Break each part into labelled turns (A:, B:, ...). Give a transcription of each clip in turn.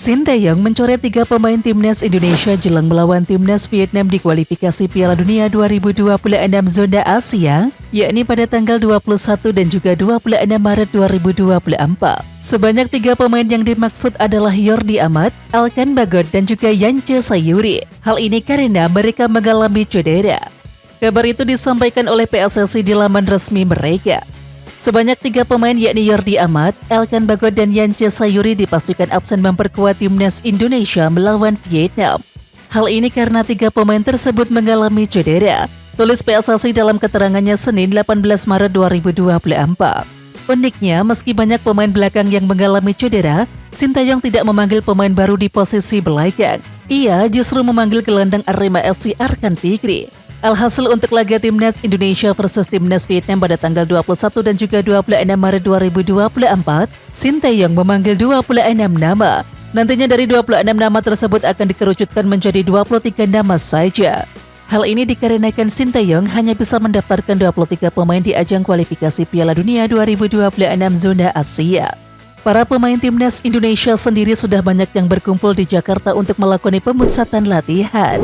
A: Sinteyong mencoret 3 pemain timnas Indonesia jelang melawan timnas Vietnam di kualifikasi Piala Dunia 2026 zona Asia, yakni pada tanggal 21 dan juga 26 Maret 2024. Sebanyak 3 pemain yang dimaksud adalah Jordi Amat, Elkan Bagot, dan juga Yance Sayuri. Hal ini karena mereka mengalami cedera. Kabar itu disampaikan oleh PSSI di laman resmi mereka. Sebanyak 3 pemain yakni Jordi Amat, Elkan Bagot, dan Yance Sayuri dipastikan absen memperkuat timnas Indonesia melawan Vietnam. Hal ini karena 3 pemain tersebut mengalami cedera, tulis PSSI dalam keterangannya Senin 18 Maret 2024. Uniknya, meski banyak pemain belakang yang mengalami cedera, Sinteyong tidak memanggil pemain baru di posisi belakang. Ia justru memanggil gelandang Arema FC Arkan Fikri. Alhasil untuk laga timnas Indonesia versus timnas Vietnam pada tanggal 21 dan juga 26 Maret 2024, Sinteyong memanggil 26 nama. Nantinya dari 26 nama tersebut akan dikerucutkan menjadi 23 nama saja. Hal ini dikarenakan Sinteyong hanya bisa mendaftarkan 23 pemain di ajang kualifikasi Piala Dunia 2026 zona Asia. Para pemain timnas Indonesia sendiri sudah banyak yang berkumpul di Jakarta untuk melakukan pemusatan latihan.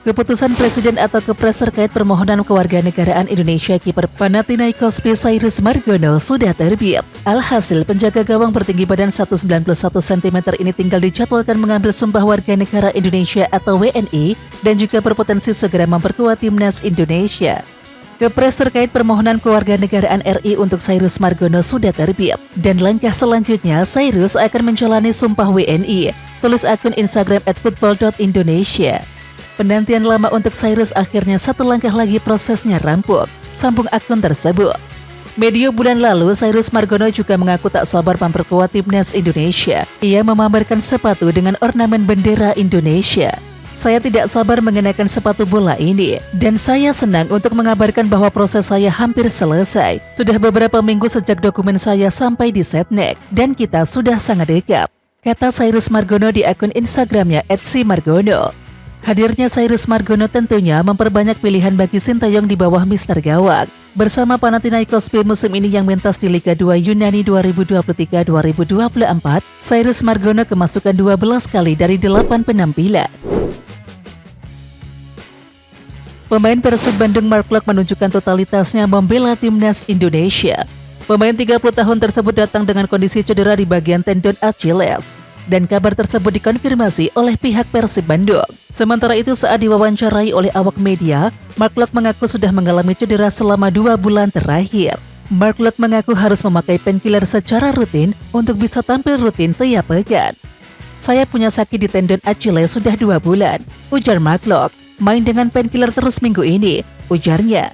A: Keputusan Presiden atau Kepres terkait permohonan kewarganegaraan Indonesia kiper Panathinaikos Cyrus Margono sudah terbit. Alhasil, penjaga gawang bertinggi badan 191 cm ini tinggal dijadwalkan mengambil sumpah warga negara Indonesia atau WNI dan juga berpotensi segera memperkuat timnas Indonesia. Kepres terkait permohonan kewarganegaraan RI untuk Cyrus Margono sudah terbit dan langkah selanjutnya Cyrus akan menjalani sumpah WNI, tulis akun Instagram @football.indonesia. Penantian lama untuk Cyrus akhirnya satu langkah lagi prosesnya rampung, sambung akun tersebut. Medio bulan lalu, Cyrus Margono juga mengaku tak sabar memperkuat timnas Indonesia. Ia memamerkan sepatu dengan ornamen bendera Indonesia. Saya tidak sabar mengenakan sepatu bola ini, dan saya senang untuk mengabarkan bahwa proses saya hampir selesai. Sudah beberapa minggu sejak dokumen saya sampai di Setnek, dan kita sudah sangat dekat, kata Cyrus Margono di akun Instagramnya @si_margono. Hadirnya Cyrus Margono tentunya memperbanyak pilihan bagi Sinteyong di bawah Mister Gawang. Bersama Panathinaikos musim ini yang mentas di Liga 2 Yunani 2023-2024, Cyrus Margono kemasukan 12 kali dari 8 penampilan. Pemain Persib Bandung Mark Locke menunjukkan totalitasnya membela timnas Indonesia. Pemain 30 tahun tersebut datang dengan kondisi cedera di bagian tendon Achilles. Dan kabar tersebut dikonfirmasi oleh pihak Persib Bandung. Sementara itu saat diwawancarai oleh awak media, Mark Locke mengaku sudah mengalami cedera selama 2 bulan terakhir. Mark Locke mengaku harus memakai painkiller secara rutin untuk bisa tampil rutin tiap pekan. Saya punya sakit di tendon Achilles sudah 2 bulan, ujar Mark Locke. Main dengan painkiller terus minggu ini, ujarnya.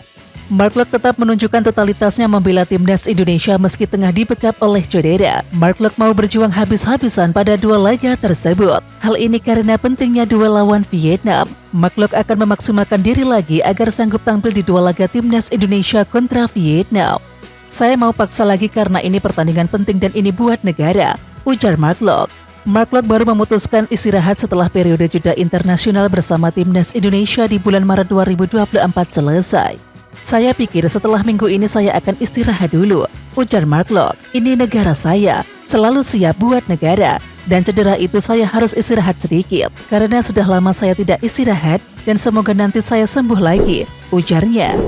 A: Mark Locke tetap menunjukkan totalitasnya membela timnas Indonesia meski tengah dibekap oleh cedera. Mark Locke mau berjuang habis-habisan pada 2 laga tersebut. Hal ini karena pentingnya duel lawan Vietnam. Mark Locke akan memaksimalkan diri lagi agar sanggup tampil di 2 laga timnas Indonesia kontra Vietnam. Saya mau paksa lagi karena ini pertandingan penting dan ini buat negara, ujar Mark Locke. Mark Locke baru memutuskan istirahat setelah periode jeda internasional bersama timnas Indonesia di bulan Maret 2024 selesai. Saya pikir setelah minggu ini saya akan istirahat dulu, ujar Mark Locke. Ini negara saya, selalu siap buat negara, dan cedera itu saya harus istirahat sedikit, karena sudah lama saya tidak istirahat, dan semoga nanti saya sembuh lagi, ujarnya.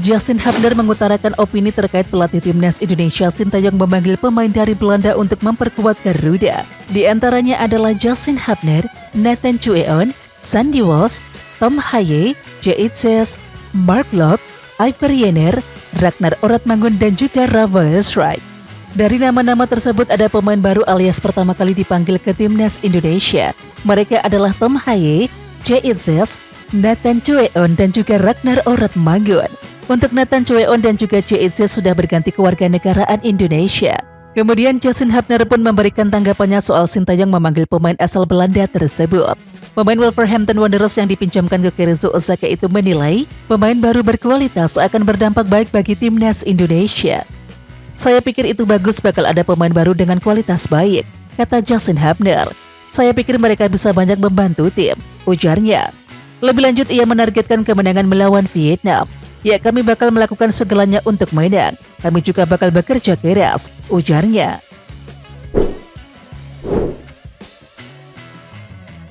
A: Justin Hubner mengutarakan opini terkait pelatih timnas Indonesia Sinteyong memanggil pemain dari Belanda untuk memperkuat Garuda. Di antaranya adalah Justin Hubner, Nathan Chueon, Sandy Walsh, Tom Haye, Jeitzes, Mark Locke, Iver Jenner, Ragnar Oratmangun, dan juga Rafael Strijk. Dari nama-nama tersebut ada pemain baru alias pertama kali dipanggil ke timnas Indonesia. Mereka adalah Tom Haye, Jeitzes, Nathan Chueon, dan juga Ragnar Oratmangun. Untuk Nathan Chueon dan juga Jeitzes sudah berganti kewarganegaraan Indonesia. Kemudian Justin Hubner pun memberikan tanggapannya soal Sinteyong memanggil pemain asal Belanda tersebut. Pemain Wolverhampton Wanderers yang dipinjamkan ke Kerezo Osaka itu menilai pemain baru berkualitas akan berdampak baik bagi timnas Indonesia. Saya pikir itu bagus, bakal ada pemain baru dengan kualitas baik, kata Justin Hubner. Saya pikir mereka bisa banyak membantu tim, ujarnya. Lebih lanjut ia menargetkan kemenangan melawan Vietnam. Ya, kami bakal melakukan segalanya untuk menang. Kami juga bakal bekerja keras, ujarnya.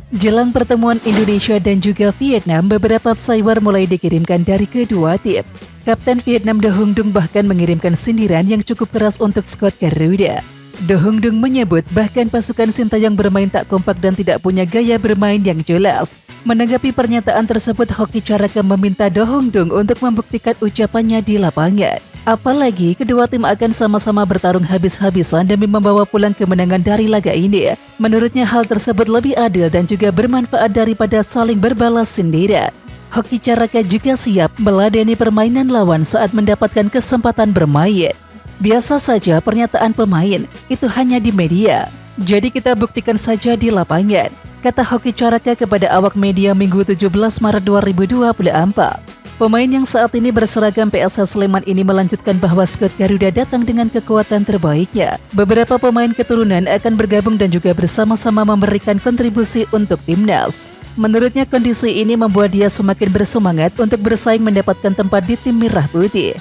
A: Jelang pertemuan Indonesia dan juga Vietnam, beberapa pesawat mulai dikirimkan dari kedua tim. Kapten Vietnam Do Hung Dung bahkan mengirimkan sindiran yang cukup keras untuk skuad Garuda. Do Hung Dung menyebut bahkan pasukan Sintayong bermain tak kompak dan tidak punya gaya bermain yang jelas. Menanggapi pernyataan tersebut, Hoki Caraka meminta Do Hung Dung untuk membuktikan ucapannya di lapangan. Apalagi kedua tim akan sama-sama bertarung habis-habisan demi membawa pulang kemenangan dari laga ini. Menurutnya hal tersebut lebih adil dan juga bermanfaat daripada saling berbalas sindiran. Hoki Caraka juga siap meladeni permainan lawan saat mendapatkan kesempatan bermain. Biasa saja pernyataan pemain, itu hanya di media. Jadi kita buktikan saja di lapangan, kata Hoki Caraka kepada awak media Minggu 17 Maret 2024. Pemain yang saat ini berseragam PSS Sleman ini melanjutkan bahwa skuad Garuda datang dengan kekuatan terbaiknya. Beberapa pemain keturunan akan bergabung dan juga bersama-sama memberikan kontribusi untuk timnas. Menurutnya kondisi ini membuat dia semakin bersemangat untuk bersaing mendapatkan tempat di tim Merah Putih.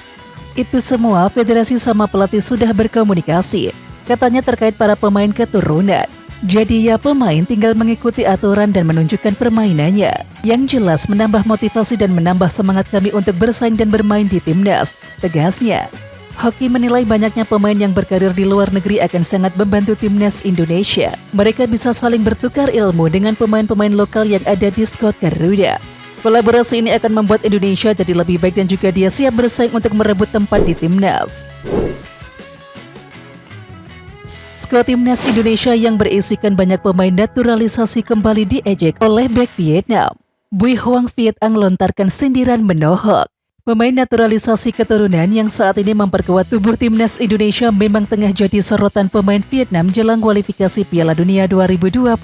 A: Itu semua federasi sama pelatih sudah berkomunikasi, katanya terkait para pemain keturunan. Jadi ya pemain tinggal mengikuti aturan dan menunjukkan permainannya. Yang jelas menambah motivasi dan menambah semangat kami untuk bersaing dan bermain di timnas, tegasnya. Hoki menilai banyaknya pemain yang berkarir di luar negeri akan sangat membantu timnas Indonesia. Mereka bisa saling bertukar ilmu dengan pemain-pemain lokal yang ada di skuad Garuda. Kolaborasi ini akan membuat Indonesia jadi lebih baik dan juga dia siap bersaing untuk merebut tempat di timnas. Skuad timnas Indonesia yang berisikan banyak pemain naturalisasi kembali diejek oleh bek Vietnam. Bui Hoang Viet Ang lontarkan sindiran menohok. Pemain naturalisasi keturunan yang saat ini memperkuat tubuh timnas Indonesia memang tengah jadi sorotan pemain Vietnam jelang kualifikasi Piala Dunia 2026.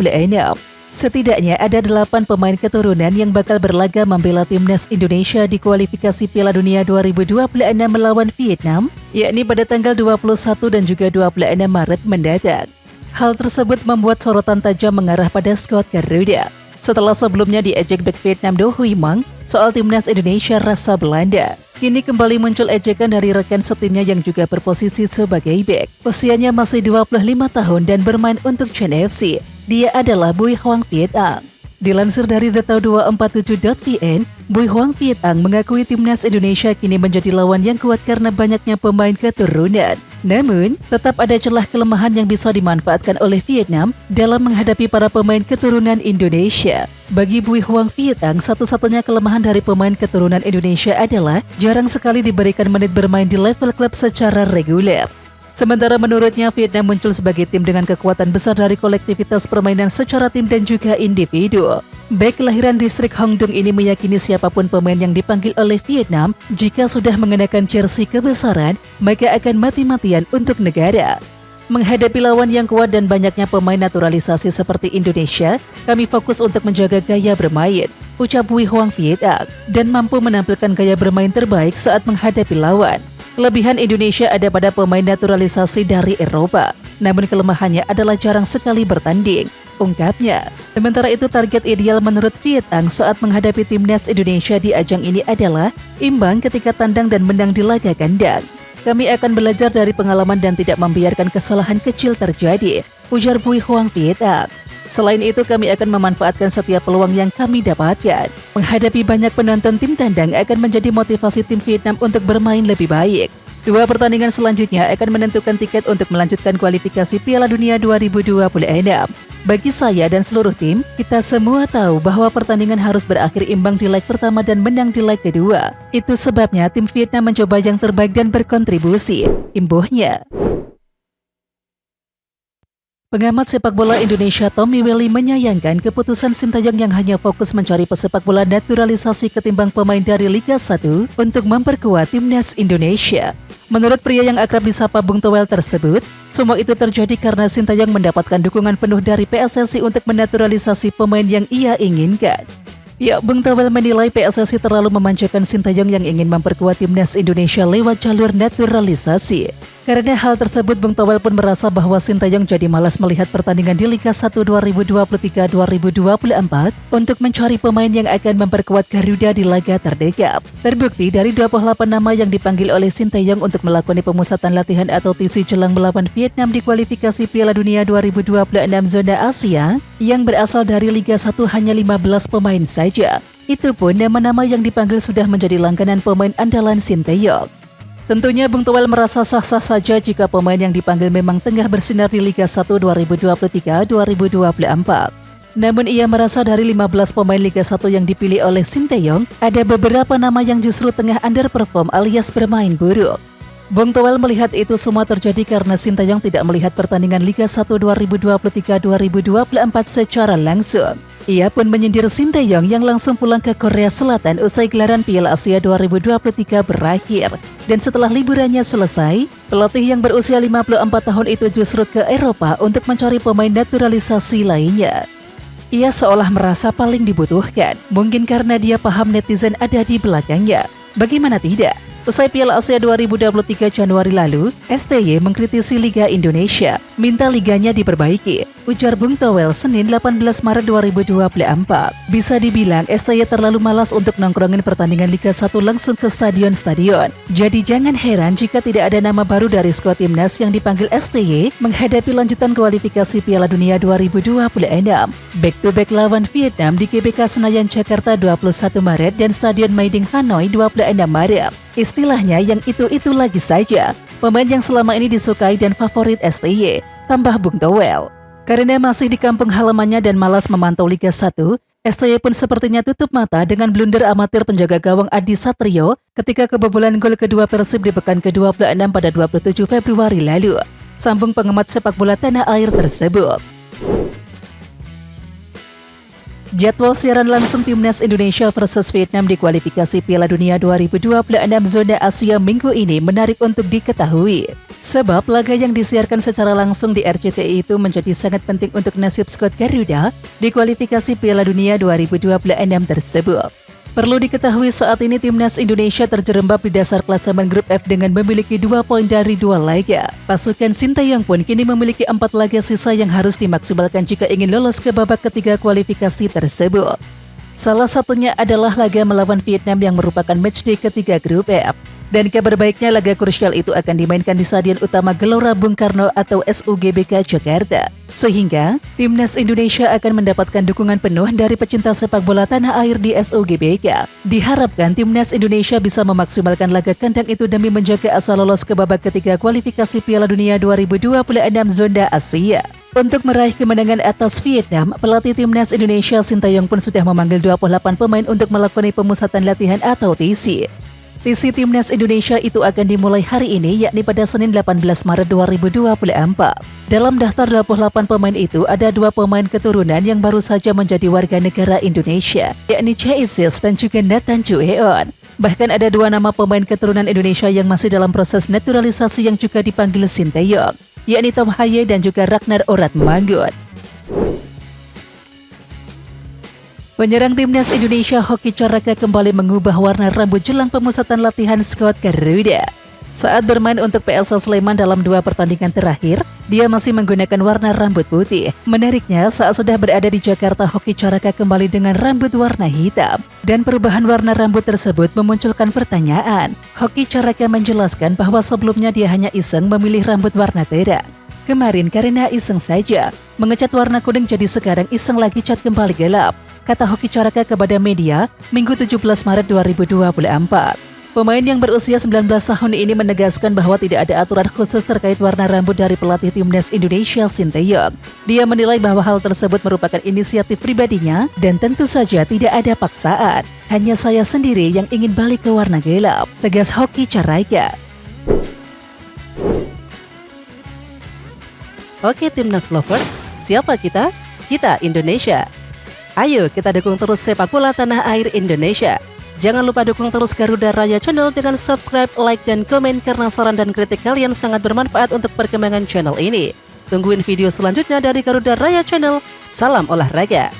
A: Setidaknya ada 8 pemain keturunan yang bakal berlaga membela timnas Indonesia di kualifikasi Piala Dunia 2026 melawan Vietnam, yakni pada tanggal 21 dan juga 26 Maret mendatang. Hal tersebut membuat sorotan tajam mengarah pada skuad Garuda. Setelah sebelumnya diejek bek Vietnam Do Huy Mang soal timnas Indonesia rasa Belanda, kini kembali muncul ejekan dari rekan setimnya yang juga berposisi sebagai bek. Usianya masih 25 tahun dan bermain untuk Chen FC. Dia adalah Bui Hoang Viet Ang. Dilansir dari thetau247.vn, Bui Hoang Viet Ang mengakui timnas Indonesia kini menjadi lawan yang kuat karena banyaknya pemain keturunan. Namun, tetap ada celah kelemahan yang bisa dimanfaatkan oleh Vietnam dalam menghadapi para pemain keturunan Indonesia. Bagi Bui Hoang Viet Ang, satu-satunya kelemahan dari pemain keturunan Indonesia adalah jarang sekali diberikan menit bermain di level klub secara reguler. Sementara menurutnya Vietnam muncul sebagai tim dengan kekuatan besar dari kolektivitas permainan secara tim dan juga individu. Bek kelahiran distrik Hong Dung ini meyakini siapapun pemain yang dipanggil oleh Vietnam jika sudah mengenakan jersey kebesaran, maka akan mati-matian untuk negara. Menghadapi lawan yang kuat dan banyaknya pemain naturalisasi seperti Indonesia, kami fokus untuk menjaga gaya bermain, ucap Bui Hoang Viet Ang, dan mampu menampilkan gaya bermain terbaik saat menghadapi lawan. Kelebihan Indonesia ada pada pemain naturalisasi dari Eropa, namun kelemahannya adalah jarang sekali bertanding, ungkapnya. Sementara itu target ideal menurut Viet Ang saat menghadapi timnas Indonesia di ajang ini adalah imbang ketika tandang dan menang di laga kandang. Kami akan belajar dari pengalaman dan tidak membiarkan kesalahan kecil terjadi, ujar Bui Hoang Viet Ang. Selain itu, kami akan memanfaatkan setiap peluang yang kami dapatkan. Menghadapi banyak penonton tim tandang akan menjadi motivasi tim Vietnam untuk bermain lebih baik. 2 pertandingan selanjutnya akan menentukan tiket untuk melanjutkan kualifikasi Piala Dunia 2026. Bagi saya dan seluruh tim, kita semua tahu bahwa pertandingan harus berakhir imbang di leg pertama dan menang di leg kedua. Itu sebabnya tim Vietnam mencoba yang terbaik dan berkontribusi, imbuhnya. Pengamat sepak bola Indonesia Tommy Welly menyayangkan keputusan Sintayong yang hanya fokus mencari pesepak bola naturalisasi ketimbang pemain dari Liga 1 untuk memperkuat timnas Indonesia. Menurut pria yang akrab disapa Bung Toel tersebut, semua itu terjadi karena Sintayong mendapatkan dukungan penuh dari PSSI untuk menaturalisasi pemain yang ia inginkan. Ya, Bung Toel menilai PSSI terlalu memanjakan Sintayong yang ingin memperkuat timnas Indonesia lewat jalur naturalisasi. Karena hal tersebut, Bung Toel pun merasa bahwa Sinteyong jadi malas melihat pertandingan di Liga 1 2023-2024 untuk mencari pemain yang akan memperkuat Garuda di laga terdekat. Terbukti dari 28 nama yang dipanggil oleh Sinteyong untuk melakoni pemusatan latihan atau TC jelang melawan Vietnam di kualifikasi Piala Dunia 2026 zona Asia, yang berasal dari Liga 1 hanya 15 pemain saja. Itu pun nama-nama yang dipanggil sudah menjadi langganan pemain andalan Sinteyong. Tentunya Bung Toel merasa sah-sah saja jika pemain yang dipanggil memang tengah bersinar di Liga 1 2023-2024. Namun ia merasa dari 15 pemain Liga 1 yang dipilih oleh Sinteyong, ada beberapa nama yang justru tengah underperform alias bermain buruk. Bung Toel melihat itu semua terjadi karena Sinteyong tidak melihat pertandingan Liga 1 2023-2024 secara langsung. Ia pun menyindir Sinteyong yang langsung pulang ke Korea Selatan usai gelaran Piala Asia 2023 berakhir. Dan setelah liburannya selesai, pelatih yang berusia 54 tahun itu justru ke Eropa untuk mencari pemain naturalisasi lainnya. Ia seolah merasa paling dibutuhkan, mungkin karena dia paham netizen ada di belakangnya. Bagaimana tidak? Usai Piala Asia 2023 Januari lalu, STY mengkritisi Liga Indonesia, minta liganya diperbaiki, ujar Bung Toel Senin 18 Maret 2024. Bisa dibilang STY terlalu malas untuk nongkrongin pertandingan Liga 1 langsung ke stadion-stadion. Jadi jangan heran jika tidak ada nama baru dari skuad timnas yang dipanggil STY menghadapi lanjutan kualifikasi Piala Dunia 2026. Back-to-back lawan Vietnam di GBK Senayan Jakarta 21 Maret dan Stadion Maiding Hanoi 26 Maret. Istilahnya yang itu-itu lagi saja, pemain yang selama ini disukai dan favorit STY, tambah Bung Toel. Karena masih di kampung halamannya dan malas memantau Liga 1, STY pun sepertinya tutup mata dengan blunder amatir penjaga gawang Adi Satrio ketika kebobolan gol kedua Persib di pekan ke-26 pada 27 Februari lalu. Sambung pengamat sepak bola tanah air tersebut. Jadwal siaran langsung Timnas Indonesia versus Vietnam di kualifikasi Piala Dunia 2026 zona Asia minggu ini menarik untuk diketahui. Sebab laga yang disiarkan secara langsung di RCTI itu menjadi sangat penting untuk nasib skuad Garuda di kualifikasi Piala Dunia 2026 tersebut. Perlu diketahui saat ini Timnas Indonesia terjerembab di dasar klasemen grup F dengan memiliki 2 poin dari 2 laga. Pasukan Sinteyong pun kini memiliki 4 laga sisa yang harus dimaksimalkan jika ingin lolos ke babak ketiga kualifikasi tersebut. Salah satunya adalah laga melawan Vietnam yang merupakan matchday ketiga grup F. Dan kabar baiknya laga krusial itu akan dimainkan di Stadion Utama Gelora Bung Karno atau SUGBK Jakarta. Sehingga, Timnas Indonesia akan mendapatkan dukungan penuh dari pecinta sepak bola tanah air di SUGBK. Diharapkan Timnas Indonesia bisa memaksimalkan laga kandang itu demi menjaga asa lolos ke babak ketiga kualifikasi Piala Dunia 2026 zona Asia. Untuk meraih kemenangan atas Vietnam, pelatih Timnas Indonesia Sinteyong pun sudah memanggil 28 pemain untuk melakoni pemusatan latihan atau TC. TC Timnas Indonesia itu akan dimulai hari ini, yakni pada Senin 18 Maret 2024. Dalam daftar 28 pemain itu ada 2 pemain keturunan yang baru saja menjadi warga negara Indonesia, yakni Chaisis dan juga Nathan Chueon. Bahkan ada 2 nama pemain keturunan Indonesia yang masih dalam proses naturalisasi yang juga dipanggil Sinteyong, yakni Tom Haye dan juga Ragnar Oratmangun. Penyerang Timnas Indonesia Hoki Caraka kembali mengubah warna rambut jelang pemusatan latihan skuad Garuda. Saat bermain untuk PSS Sleman dalam 2 pertandingan terakhir, dia masih menggunakan warna rambut putih. Menariknya, saat sudah berada di Jakarta, Hoki Caraka kembali dengan rambut warna hitam. Dan perubahan warna rambut tersebut memunculkan pertanyaan. Hoki Caraka menjelaskan bahwa sebelumnya dia hanya iseng memilih rambut warna terang. Kemarin karena iseng saja, mengecat warna kuning jadi sekarang iseng lagi cat kembali gelap, kata Hoki Caraka kepada media Minggu 17 Maret 2024. Pemain yang berusia 19 tahun ini menegaskan bahwa tidak ada aturan khusus terkait warna rambut dari pelatih Timnas Indonesia Sinteyong. Dia menilai bahwa hal tersebut merupakan inisiatif pribadinya dan tentu saja tidak ada paksaan. Hanya saya sendiri yang ingin balik ke warna gelap, tegas Hoki Caraka. Oke Timnas Lovers, siapa kita? Kita Indonesia. Ayo kita dukung terus sepak bola tanah air Indonesia. Jangan lupa dukung terus Garuda Raya Channel dengan subscribe, like, dan komen karena saran dan kritik kalian sangat bermanfaat untuk perkembangan channel ini. Tungguin video selanjutnya dari Garuda Raya Channel. Salam olahraga.